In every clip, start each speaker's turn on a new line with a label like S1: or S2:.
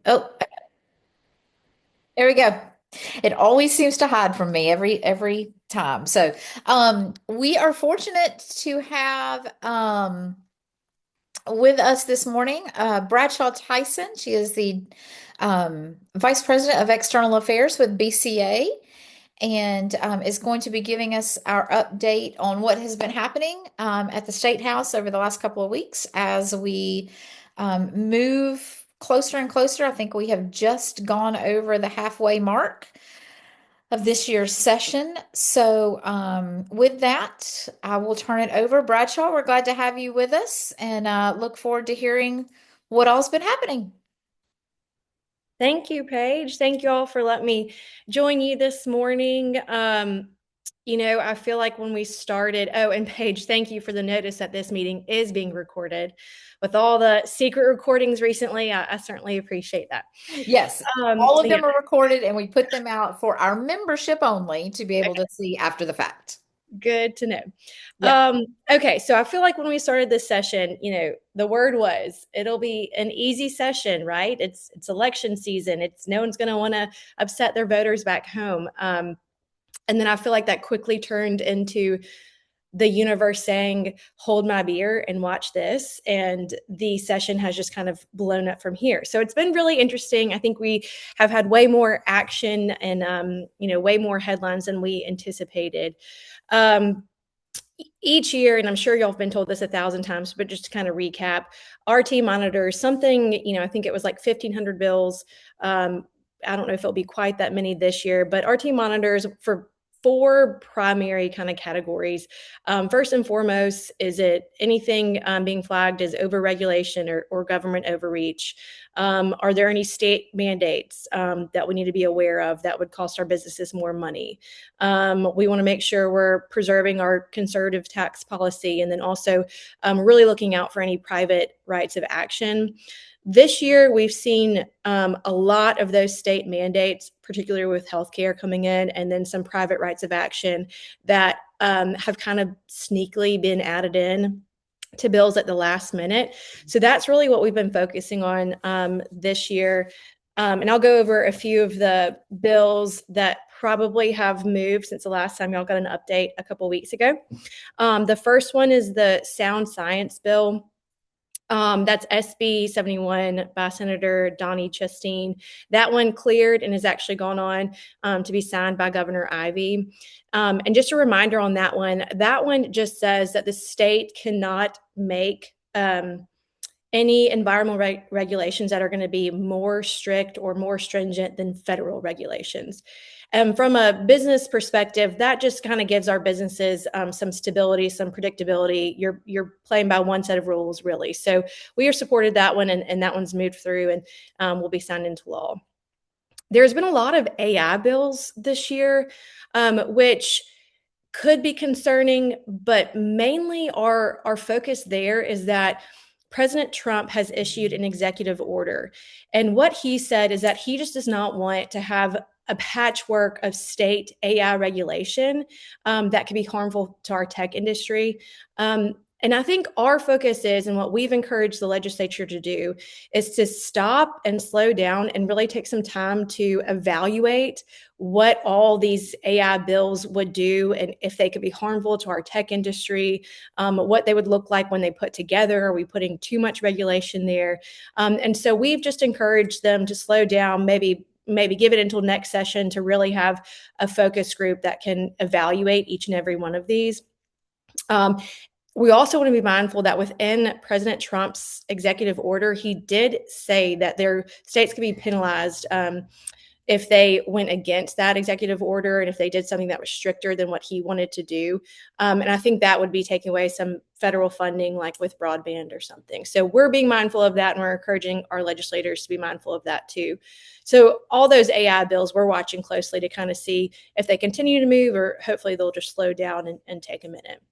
S1: Oh, there we go. It always seems to hide from me every time. So, we are fortunate to have with us this morning Bradshaw Tyson. She is the Vice President of External Affairs with BCA and is going to be giving us our update on what has been happening at the State House over the last couple of weeks as we move closer and closer. I think we have just gone over the halfway mark of this year's session. So, with that, I will turn it over. Bradshaw, we're glad to have you with us and look forward to hearing what all's been happening.
S2: Thank you, Paige. Thank you all for letting me join you this morning. I feel like when we started, oh, and Paige, thank you for the notice that this meeting is being recorded. With all the secret recordings recently, I certainly appreciate that.
S1: Yes, all of
S2: Yeah,
S1: them are recorded and we put them out for our membership only to be able to see after the fact.
S2: good to know.
S1: Yeah.
S2: Okay, so I feel like when we started this session, the word was it'll be an easy session, right? It's election season. It's no one's going to want to upset their voters back home. And then I feel like that quickly turned into the universe saying, hold my beer and watch this. And the session has just kind of blown up from here. So it's been really interesting. I think we have had way more action and, way more headlines than we anticipated. Um, each year, and I'm sure y'all have been told this 1,000 times, but just to kind of recap, our team monitors something, I think it was like 1,500 bills. I don't know if it'll be quite that many this year, but our team monitors for four primary kind of categories. First and foremost, is it anything being flagged as overregulation or government overreach? Are there any state mandates that we need to be aware of that would cost our businesses more money? We want to make sure we're preserving our conservative tax policy and then also really looking out for any private rights of action. This year, we've seen a lot of those state mandates, particularly with healthcare coming in, and then some private rights of action that have kind of sneakily been added in to bills at the last minute. So that's really what we've been focusing on this year. And I'll go over a few of the bills that probably have moved since the last time y'all got an update a couple weeks ago. The first one is the Sound Science Bill. That's SB 71 by Senator Donnie Chasteen. That one cleared and has actually gone on to be signed by Governor Ivey. And just a reminder on that one just says that the state cannot make any environmental regulations that are going to be more strict or more stringent than federal regulations. And from a business perspective, that just kind of gives our businesses some stability, some predictability. You're playing by one set of rules, really. So we are supported that one, and that one's moved through and will be signed into law. There's been a lot of AI bills this year, which could be concerning, but mainly our focus there is that President Trump has issued an executive order. And what he said is that he just does not want to have a patchwork of state AI regulation that could be harmful to our tech industry. And I think our focus is, and what we've encouraged the legislature to do, is to stop and slow down and really take some time to evaluate what all these AI bills would do and if they could be harmful to our tech industry, what they would look like when they put together. Are we putting too much regulation there? And so we've just encouraged them to slow down, maybe give it until next session to really have a focus group that can evaluate each and every one of these. We also want to be mindful that within President Trump's executive order, he did say that their states could be penalized if they went against that executive order and if they did something that was stricter than what he wanted to do. And I think that would be taking away some federal funding, like with broadband or something. So we're being mindful of that, and we're encouraging our legislators to be mindful of that too. So all those AI bills, we're watching closely to kind of see if they continue to move, or hopefully they'll just slow down and take a minute.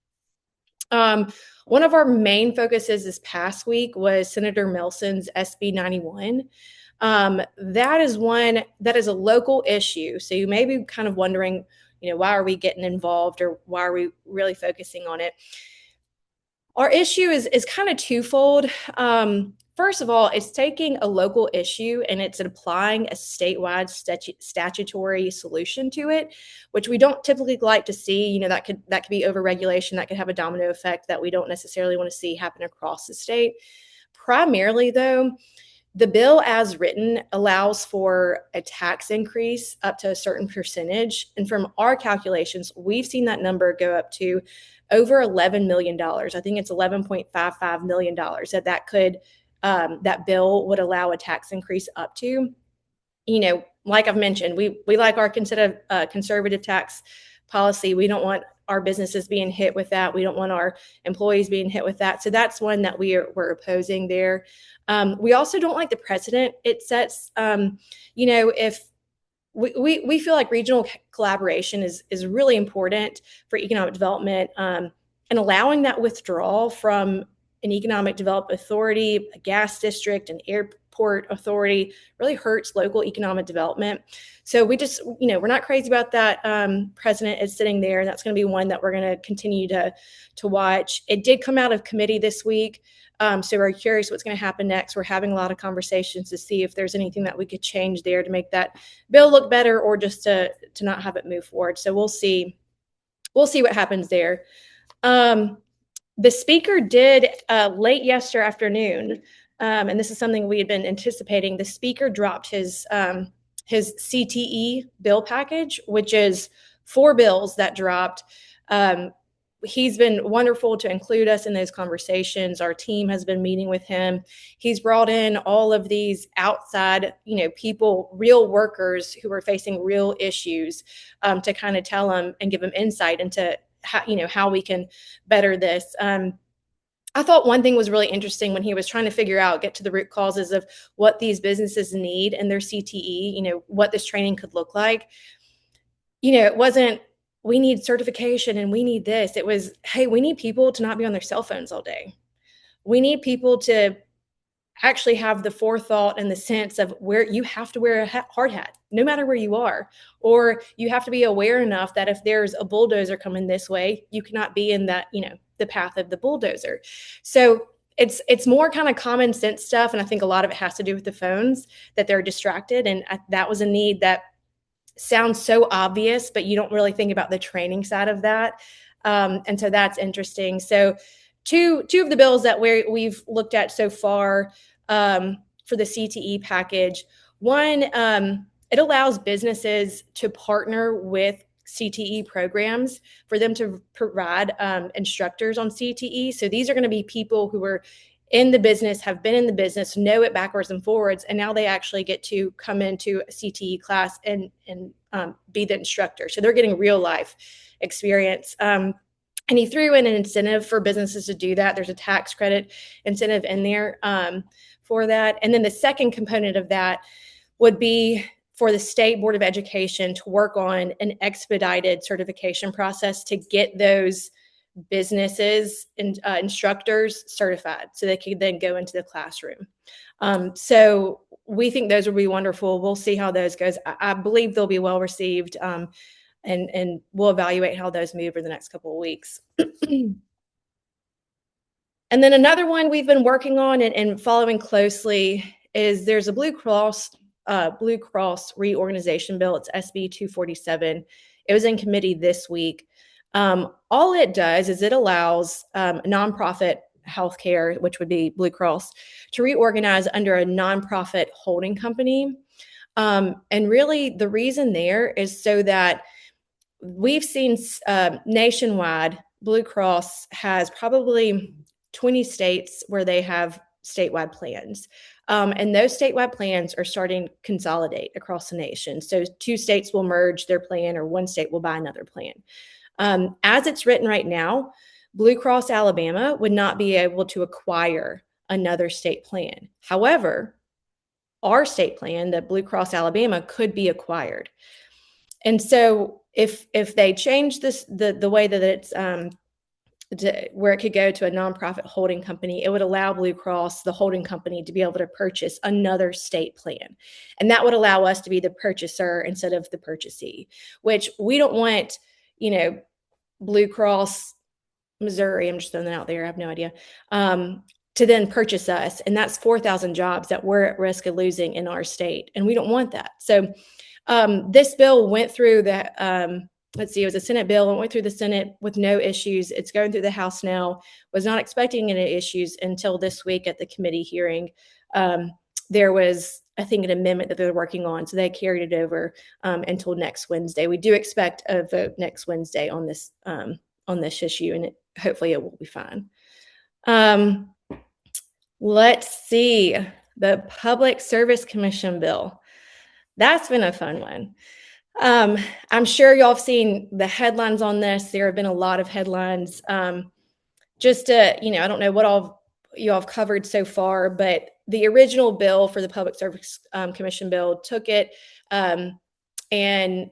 S2: One of our main focuses this past week was Senator Melson's SB 91. That is one that is a local issue. So you may be kind of wondering, why are we getting involved, or why are we really focusing on it? Our issue is kind of twofold. first of all, it's taking a local issue and it's applying a statewide statutory solution to it, which we don't typically like to see. You know, that could be overregulation, that could have a domino effect that we don't necessarily want to see happen across the state. Primarily, though, the bill as written allows for a tax increase up to a certain percentage. And from our calculations, we've seen that number go up to over $11 million. I think it's $11.55 million that bill would allow a tax increase up to. You know, like I've mentioned, we like our conservative tax policy. We don't want our businesses being hit with that. We don't want our employees being hit with that. So that's one that we're opposing there. We also don't like the precedent it sets. You know, if we feel like regional collaboration is really important for economic development, and allowing that withdrawal from an economic development authority, a gas district, an airport authority really hurts local economic development. So we just, you know, we're not crazy about that. Precedent is sitting there, and that's going to be one that we're going to continue to watch. It did come out of committee this week. So we're curious what's going to happen next. We're having a lot of conversations to see if there's anything that we could change there to make that bill look better, or just to not have it move forward. So we'll see what happens there. The speaker did late yesterday afternoon, and this is something we had been anticipating. The speaker dropped his CTE bill package, which is 4 bills that dropped. He's been wonderful to include us in those conversations. Our team has been meeting with him. He's brought in all of these outside, you know, people, real workers who are facing real issues, to kind of tell them and give them insight into how we can better this. I thought one thing was really interesting when he was trying to get to the root causes of what these businesses need in their CTE, you know, what this training could look like. You know, it wasn't, we need certification and we need this. It was, hey, we need people to not be on their cell phones all day. We need people to actually have the forethought and the sense of where you have to wear a hard hat, no matter where you are, or you have to be aware enough that if there's a bulldozer coming this way, you cannot be in that, you know, the path of the bulldozer. So it's more kind of common sense stuff. And I think a lot of it has to do with the phones, that they're distracted. And that was a need that sounds so obvious, but you don't really think about the training side of that. And so that's interesting. So two of the bills that we've looked at so far, for the CTE package. One, it allows businesses to partner with CTE programs for them to provide instructors on CTE. So these are going to be people who are in the business, have been in the business, know it backwards and forwards, and now they actually get to come into a CTE class and be the instructor. So they're getting real life experience. And he threw in an incentive for businesses to do that. There's a tax credit incentive in there for that. And then the second component of that would be for the State Board of Education to work on an expedited certification process to get those businesses and instructors certified so they could then go into the classroom. So we think those will be wonderful. We'll see how those goes. I believe they'll be well received. And we'll evaluate how those move over the next couple of weeks. And then another one we've been working on and following closely is there's a Blue Cross reorganization bill. It's SB 247. It was in committee this week. All it does is it allows nonprofit healthcare, which would be Blue Cross, to reorganize under a nonprofit holding company. And really the reason there is so that we've seen nationwide, Blue Cross has probably 20 states where they have statewide plans. And those statewide plans are starting to consolidate across the nation. So 2 states will merge their plan, or 1 state will buy another plan. As it's written right now, Blue Cross Alabama would not be able to acquire another state plan. However, our state plan, the Blue Cross Alabama, could be acquired. And so if they change this, the way that it's where it could go to a nonprofit holding company, it would allow Blue Cross, the holding company, to be able to purchase another state plan. And that would allow us to be the purchaser instead of the purchasee, which we don't want, you know, Blue Cross, Missouri, I'm just throwing that out there, I have no idea, to then purchase us. And that's 4,000 jobs that we're at risk of losing in our state. And we don't want that. So this bill went through the, let's see, it was a Senate bill and went through the Senate with no issues. It's going through the House now. Was not expecting any issues until this week at the committee hearing. There was, I think, an amendment that they're working on. So they carried it over until next Wednesday. We do expect a vote next Wednesday on this issue, and hopefully it will be fine. Let's see, the Public Service Commission bill. That's been a fun one. I'm sure y'all have seen the headlines on this. There have been a lot of headlines. Just to, I don't know what all you all have covered so far, but the original bill for the Public Service Commission bill took it and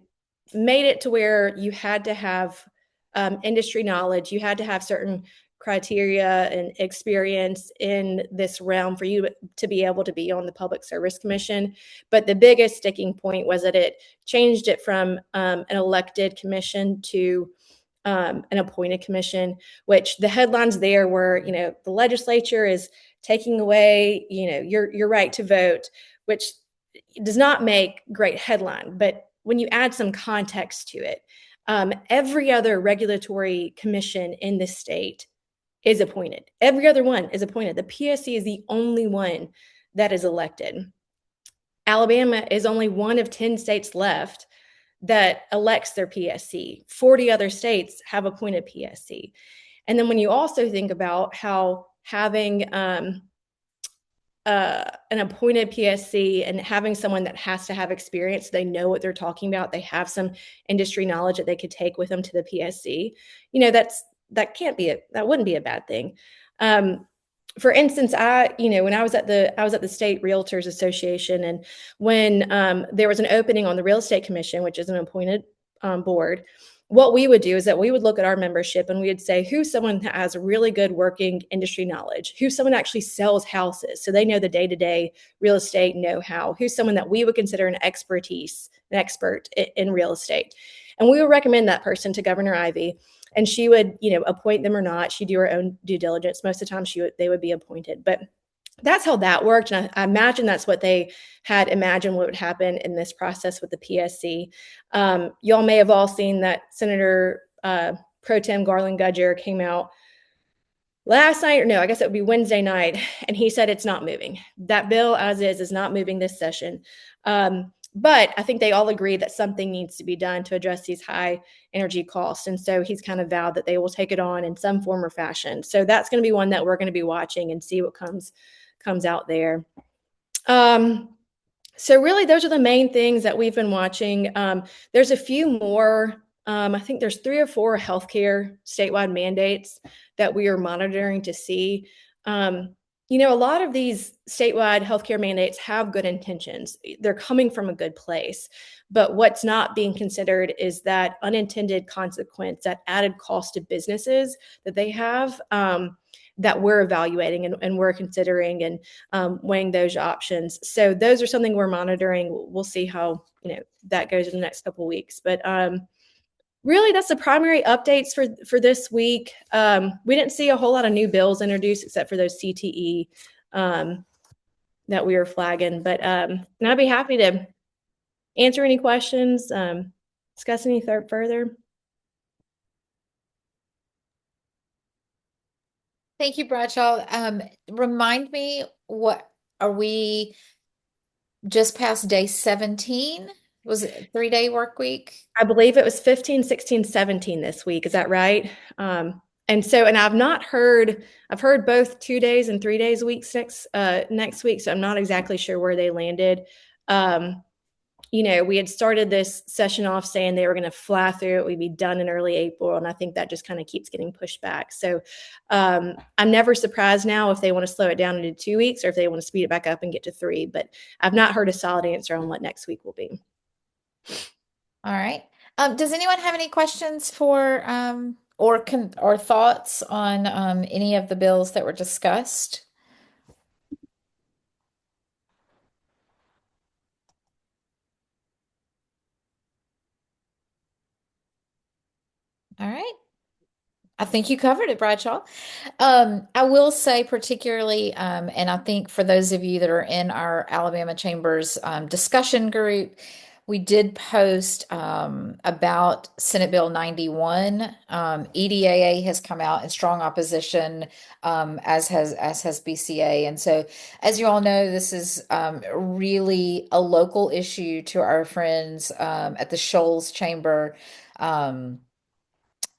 S2: made it to where you had to have industry knowledge. You had to have certain criteria and experience in this realm for you to be able to be on the Public Service Commission. But the biggest sticking point was that it changed it from an elected commission to an appointed commission, which the headlines there were, the legislature is taking away, your right to vote, which does not make great headline. But when you add some context to it, every other regulatory commission in the state is appointed. Every other one is appointed. The PSC is the only one that is elected. Alabama is only one of 10 states left that elects their PSC. 40 other states have appointed PSC. And then when you also think about how having an appointed PSC and having someone that has to have experience, they know what they're talking about, they have some industry knowledge that they could take with them to the PSC, that wouldn't be a bad thing. For instance, when I was at the State Realtors Association, and when there was an opening on the Real Estate Commission, which is an appointed board, what we would do is that we would look at our membership and we would say, who's someone that has really good working industry knowledge? Who's someone that actually sells houses, so they know the day-to-day real estate know-how? Who's someone that we would consider an expert in real estate? And we would recommend that person to Governor Ivey. And she would, appoint them or not. She'd do her own due diligence. Most of the time they would be appointed. But that's how that worked. And I imagine that's what they had imagined what would happen in this process with the PSC. Y'all may have all seen that Senator Pro Tem Garland Gudger came out last night, or no, I guess it would be Wednesday night, and he said it's not moving. That bill as is not moving this session. But I think they all agree that something needs to be done to address these high energy costs. And so he's kind of vowed that they will take it on in some form or fashion. So that's going to be one that we're going to be watching and see what comes out there. So really, those are the main things that we've been watching. There's a few more. I think there's 3 or 4 healthcare statewide mandates that we are monitoring to see. A lot of these statewide healthcare mandates have good intentions. They're coming from a good place. But what's not being considered is that unintended consequence, that added cost to businesses that they have, that we're evaluating and we're considering and weighing those options. So those are something we're monitoring. We'll see how that goes in the next couple of weeks. But really, that's the primary updates for this week. We didn't see a whole lot of new bills introduced except for those CTE that we were flagging. But and I'd be happy to answer any questions, discuss any further.
S1: Thank you, Bradshaw. Remind me, what are we just past day 17? Was it a 3-day work week?
S2: I believe it was 15, 16, 17 this week. Is that right? And I've heard both 2 days and 3 days weeks next week. So I'm not exactly sure where they landed. We had started this session off saying they were going to fly through it. We'd be done in early April. And I think that just kind of keeps getting pushed back. So I'm never surprised now if they want to slow it down into 2 weeks or if they want to speed it back up and get to 3. But I've not heard a solid answer on what next week will be.
S1: All right. Does anyone have any questions for or thoughts on any of the bills that were discussed? All right. I think you covered it, Bradshaw. I will say particularly, and I think for those of you that are in our Alabama Chambers discussion group, we did post about Senate Bill 91. EDAA has come out in strong opposition, as has BCA, and so as you all know, this is really a local issue to our friends at the Shoals Chamber. Um,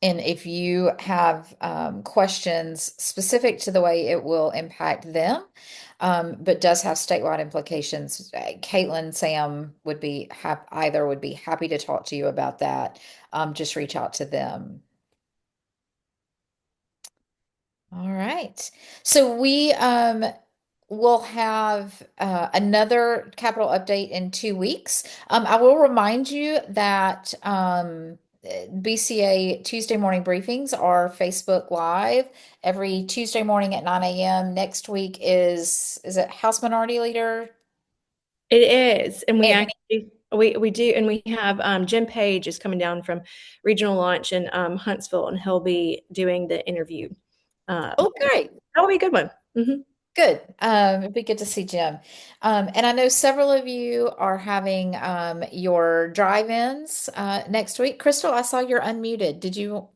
S1: and if you have questions specific to the way it will impact them, but does have statewide implications, Caitlin, Sam would be happy to talk to you about that. Just reach out to them. All right. So we will have another capital update in 2 weeks. I will remind you that BCA Tuesday morning briefings are Facebook Live every Tuesday morning at 9 a.m. Next week is it House Minority Leader?
S2: It is, and we
S1: Anthony.
S2: actually we do, and we have Jim Page is coming down from regional launch in Huntsville, and he'll be doing the interview.
S1: Oh, great.
S2: That'll be a good one.
S1: Good. It'd be good to see Jim. And I know several of you are having your drive-ins next week. Crystal, I saw you're unmuted. Did you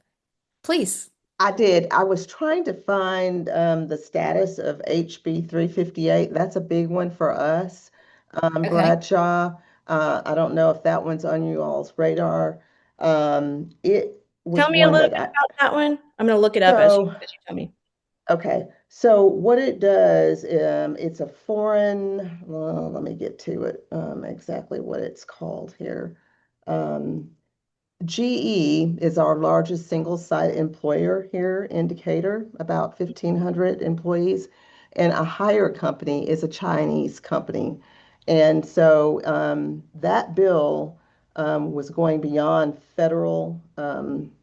S1: please?
S3: I did. I was trying to find the status of HB 358. That's a big one for us.
S1: Okay.
S3: Bradshaw, I don't know if that one's on you all's radar. It
S2: Tell
S3: was
S2: me a
S3: one
S2: little
S3: that
S2: bit
S3: I,
S2: about that one. I'm going to look it up
S3: so,
S2: as you tell me.
S3: okay. So what it does, it's a foreign, well, let me get to it, exactly what it's called here. Um, GE is our largest single site employer here in Decatur, about 1,500 employees, and a hire company is a Chinese company. And so that bill was going beyond federal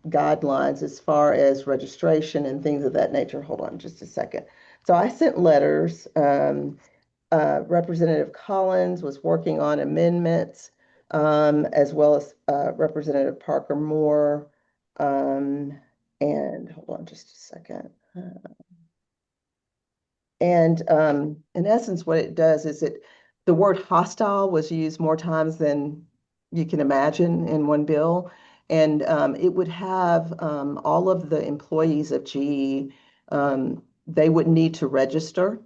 S3: guidelines as far as registration and things of that nature. Hold on just a second. So I sent letters. Representative Collins was working on amendments, as well as Representative Parker Moore. And hold on just a second. And in essence, what it does is the word hostile was used more times than you can imagine in one bill. And it would have all of the employees of GE, they would need to register.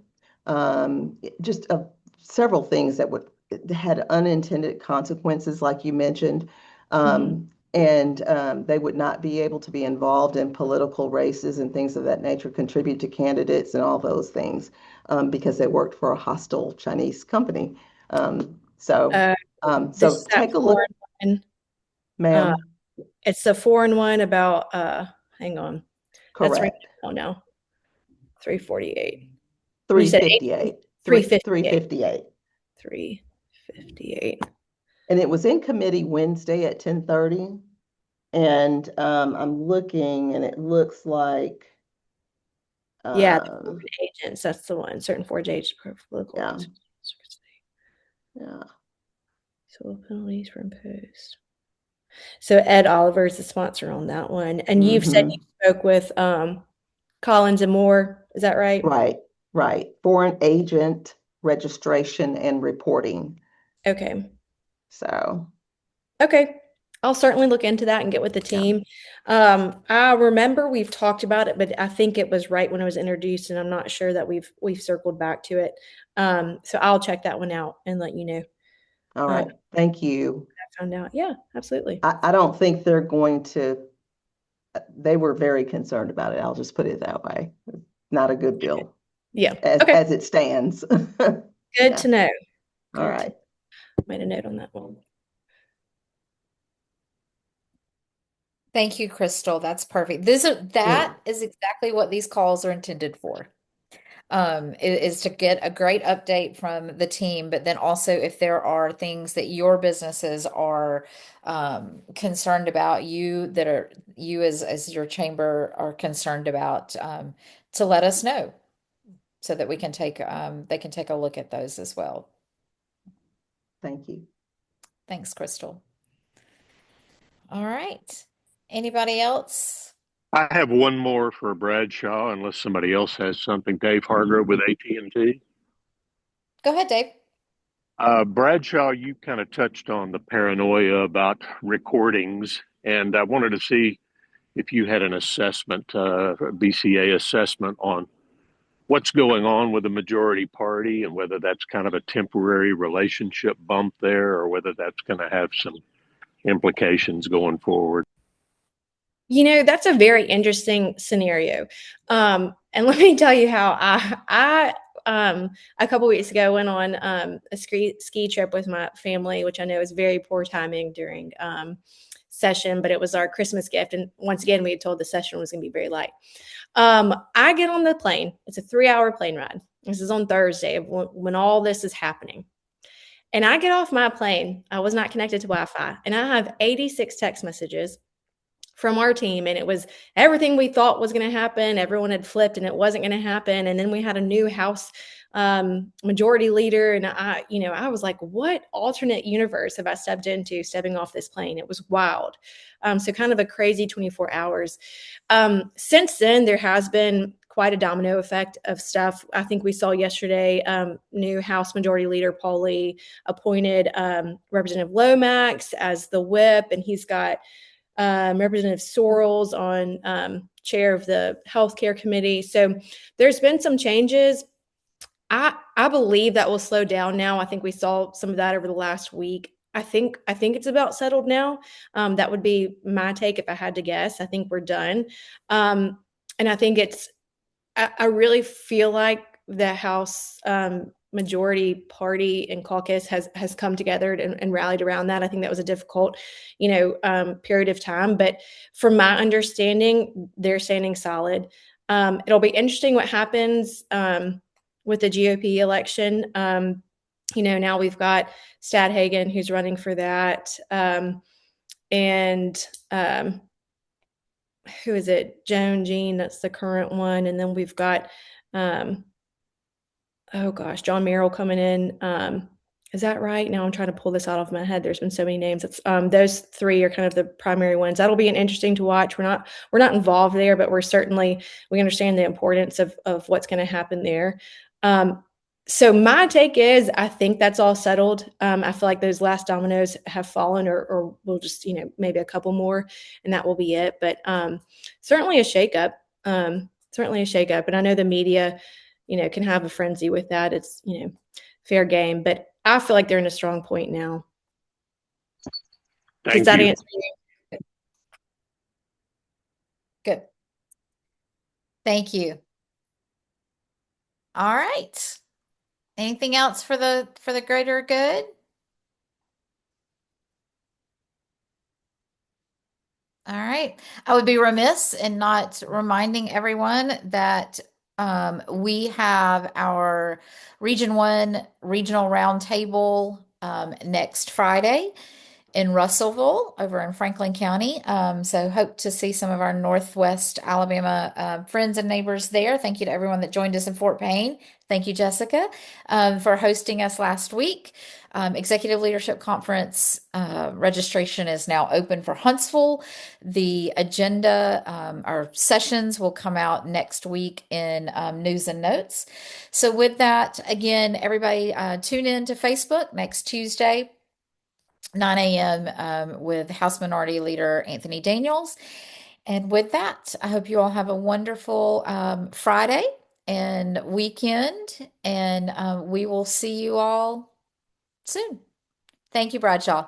S3: Just several things that would had unintended consequences, like you mentioned. And they would not be able to be involved in political races and things of that nature, contribute to candidates and all those things, because they worked for a hostile Chinese company. So,
S2: Uh, this
S3: so
S2: is that
S3: take a look,
S2: foreign one. Uh,
S3: ma'am.
S2: it's the foreign one about, hang on. That's right.
S3: Correct.
S2: Oh, no. 348. You said
S3: 358.
S2: 358.
S3: 358.
S2: 358.
S3: And it was in committee Wednesday at 10:30. And I'm looking, and it looks like,
S2: Yeah, the foreign
S3: um,
S2: agents. That's the one. Certain foreign agents for political
S3: yeah,
S2: office.
S3: yeah,
S2: Civil penalties were imposed. So Ed Oliver is the sponsor on that one. And you've said you
S3: hmm
S2: spoke with Collins and Moore. Is that right?
S3: right, right. Foreign agent registration and reporting.
S2: Okay.
S3: So,
S2: Okay. I'll certainly look into that and get with the
S3: yeah,
S2: team. I remember we've talked about it, but I think it was right when it was introduced, and I'm not sure that we've circled back to it. So I'll check that one out and let you know.
S3: all
S2: Uh,
S3: right. Thank you.
S2: I found out. Yeah, absolutely.
S3: I don't think they're going to, they were very concerned about it. I'll just put it that way. Not a good bill
S2: Yeah.
S3: as
S2: Okay.
S3: as it stands.
S2: Good
S3: Yeah.
S2: to know.
S3: All
S2: Good to
S3: right.
S2: made a note on that one.
S1: Thank you, Crystal. That's perfect.
S3: Yeah.
S1: That is exactly what these calls are intended for. Is to get a great update from the team, but then also if there are things that your businesses are concerned about, you as your chamber are concerned about, to let us know so that we can take they can take a look at those as well.
S3: Thank you.
S1: Thanks, Crystal. All right. Anybody else?
S4: I have one more for Bradshaw, unless somebody else has something. Dave Hargrove with AT&T.
S1: Go ahead, Dave.
S4: Bradshaw, you kind of touched on the paranoia about recordings, and I wanted to see if you had an assessment, BCA assessment on what's going on with the majority party and whether that's kind of a temporary relationship bump there or whether that's going to have some implications going forward.
S2: That's a very interesting scenario. And let me tell you how a couple weeks ago went on a ski trip with my family, which I know is very poor timing during session, but it was our Christmas gift. And once again, we had told the session was going to be very light. I get on the plane. It's a 3-hour plane ride. This is on Thursday when all this is happening. And I get off my plane. I was not connected to Wi-Fi. And I have 86 text messages from our team, and it was everything we thought was going to happen. Everyone had flipped and it wasn't going to happen. And then we had a new House majority leader, and I was like, what alternate universe have I stepped into stepping off this plane? It was wild. So kind of a crazy 24 hours. Since then, there has been quite a domino effect of stuff. I think we saw yesterday, new House Majority Leader Paul Lee appointed Representative Lomax as the whip, and he's got Representative Sorrells on chair of the healthcare committee. So there's been some changes. I believe that will slow down now. I think we saw some of that over the last week. I think it's about settled now. That would be my take if I had to guess. I think we're done. And I think I really feel like the House majority party and caucus has come together and rallied around that. I think that was a difficult, period of time. But from my understanding, they're standing solid. It'll be interesting what happens with the GOP election. Now we've got Stadhagen who's running for that. And who is it? Joan Jean, that's the current one. And then we've got John Merrill coming in. Is that right? Now I'm trying to pull this out of my head. There's been so many names. It's those three are kind of the primary ones. That'll be an interesting to watch. We're not involved there, but we understand the importance of what's going to happen there. So my take is I think that's all settled. I feel like those last dominoes have fallen, or we'll just, maybe a couple more, and that will be it. But certainly a shakeup. And I know the media, can have a frenzy with that. It's, fair game, but I feel like they're in a strong point now. Does
S4: Thank
S2: that
S4: you.
S2: answer you?
S1: Good. Thank you. All right. Anything else for the greater good? All right. I would be remiss in not reminding everyone that we have our Region 1 Regional Roundtable next Friday in Russellville over in Franklin County. So hope to see some of our Northwest Alabama friends and neighbors there. Thank you to everyone that joined us in Fort Payne. Thank you, Jessica, for hosting us last week. Executive Leadership Conference registration is now open for Huntsville. The agenda, our sessions will come out next week in news and notes. So with that, again, everybody tune in to Facebook next Tuesday, 9 a.m. With House Minority Leader Anthony Daniels. And with that, I hope you all have a wonderful Friday and weekend, and we will see you all soon. Thank you, Bradshaw.